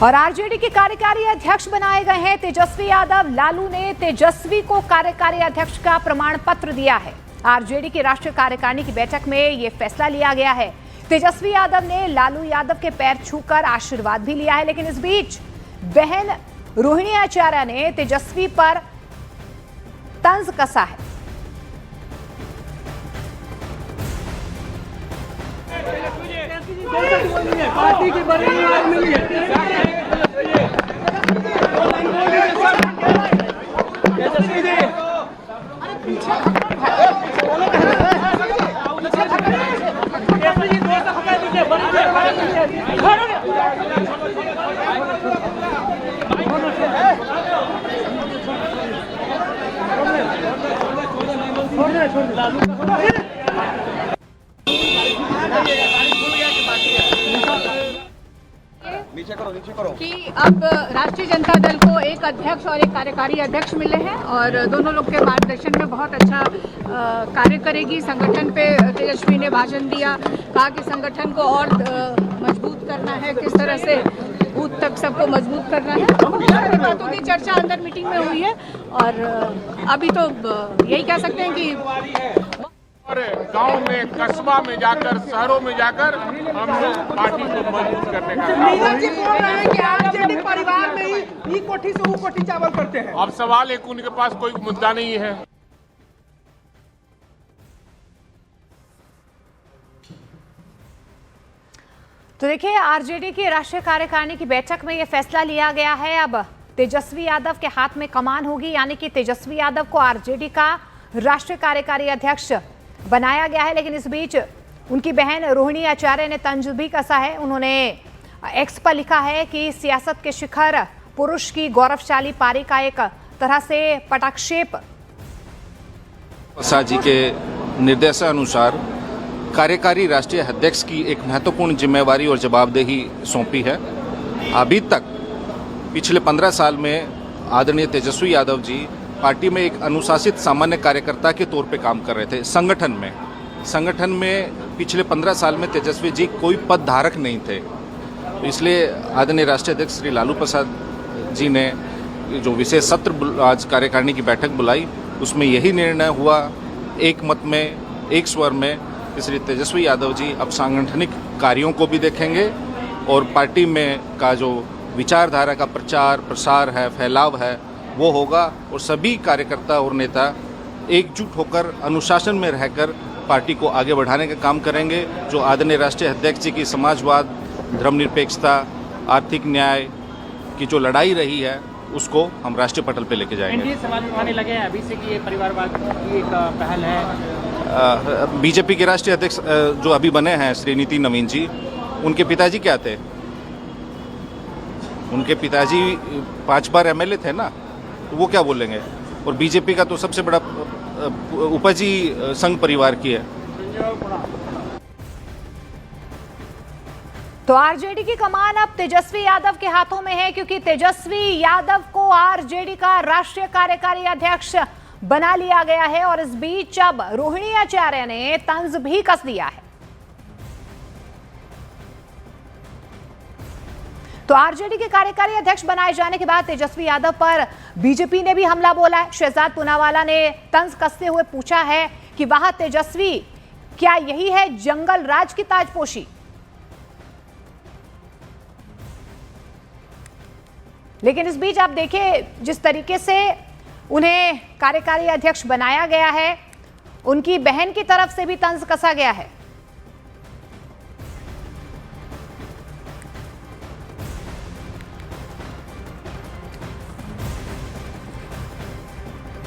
और आरजेडी के कार्यकारी अध्यक्ष बनाए गए हैं तेजस्वी यादव। लालू ने तेजस्वी को कार्यकारी अध्यक्ष का प्रमाण पत्र दिया है। आरजेडी की राष्ट्रीय कार्यकारिणी की बैठक में यह फैसला लिया गया है। तेजस्वी यादव ने लालू यादव के पैर छूकर आशीर्वाद भी लिया है, लेकिन इस बीच बहन रोहिणी आचार्य ने तेजस्वी पर तंज कसा है। पार्टी की बड़ी मिली है। नीचे करो कि अब राष्ट्रीय जनता दल को एक अध्यक्ष और एक कार्यकारी अध्यक्ष मिले हैं और दोनों लोग के मार्गदर्शन में बहुत अच्छा कार्य करेगी। संगठन पे तेजस्वी ने भाषण दिया, कहा कि संगठन को और मजबूत करना है, किस तरह से बूथ तक सबको मजबूत करना है। सारी बातों की चर्चा अंदर मीटिंग में हुई है और अभी तो यही कह सकते हैं कि और गांव में, कस्बा में जाकर, शहरों में जाकर हम लोग पार्टी को मजबूत करने का नीरज जी बोल रहे हैं कि आरजेडी परिवार में ही कोठी से वो कोठी चावल करते हैं। अब सवाल एक, उनके पास कोई मुद्दा नहीं है। तो देखिए, आरजेडी की राष्ट्रीय कार्यकारिणी की बैठक में यह फैसला लिया गया है। अब तेजस्वी यादव के हाथ में कमान होगी, यानी कि तेजस्वी यादव को आरजेडी का राष्ट्रीय कार्यकारी अध्यक्ष बनाया गया है। लेकिन इस बीच उनकी बहन रोहिणी आचार्य ने तंज भी कसा है। उन्होंने एक्स पर लिखा है कि सियासत के शिखर पुरुष की गौरवशाली पारी का एक तरह से पटाक्षेप। प्रसाद जी के निर्देशानुसार कार्यकारी राष्ट्रीय अध्यक्ष की एक महत्वपूर्ण जिम्मेवारी और जवाबदेही सौंपी है। अभी तक पिछले 15 साल में आदरणीय तेजस्वी यादव जी पार्टी में एक अनुशासित सामान्य कार्यकर्ता के तौर पे काम कर रहे थे। संगठन में पिछले 15 साल में तेजस्वी जी कोई पद धारक नहीं थे। तो इसलिए आदरणीय राष्ट्रीय अध्यक्ष श्री लालू प्रसाद जी ने जो विशेष सत्र आज कार्यकारिणी की बैठक बुलाई, उसमें यही निर्णय हुआ एक मत में, एक स्वर में, कि श्री तेजस्वी यादव जी अब सांगठनिक कार्यों को भी देखेंगे और पार्टी में का जो विचारधारा का प्रचार प्रसार है, फैलाव है, वो होगा और सभी कार्यकर्ता और नेता एकजुट होकर अनुशासन में रहकर पार्टी को आगे बढ़ाने का काम करेंगे। जो आदरणीय राष्ट्रीय अध्यक्ष जी की समाजवाद, धर्मनिरपेक्षता, आर्थिक न्याय की जो लड़ाई रही है, उसको हम राष्ट्रीय पटल पे लेके जाएंगे। एनडीए सवाल उठाने लगे हैं अभी से कि ये परिवारवाद की एक पहल है। बीजेपी के राष्ट्रीय अध्यक्ष जो अभी बने हैं श्री नितिन नवीन जी, उनके पिताजी क्या थे? उनके पिताजी 5 बार एमएलए थे ना, तो वो क्या बोलेंगे? और बीजेपी का तो सबसे बड़ा उपजी संघ परिवार की है। तो आरजेडी की कमान अब तेजस्वी यादव के हाथों में है, क्योंकि तेजस्वी यादव को आरजेडी का राष्ट्रीय कार्यकारी अध्यक्ष बना लिया गया है। और इस बीच अब रोहिणी आचार्य ने तंज भी कस दिया है। तो आरजेडी के कार्यकारी अध्यक्ष बनाए जाने के बाद तेजस्वी यादव पर बीजेपी ने भी हमला बोला है। शहजाद पूनावाला ने तंज कसते हुए पूछा है कि वाह तेजस्वी, क्या यही है जंगल राज की ताजपोशी? लेकिन इस बीच आप देखिए, जिस तरीके से उन्हें कार्यकारी अध्यक्ष बनाया गया है, उनकी बहन की तरफ से भी तंज कसा गया है।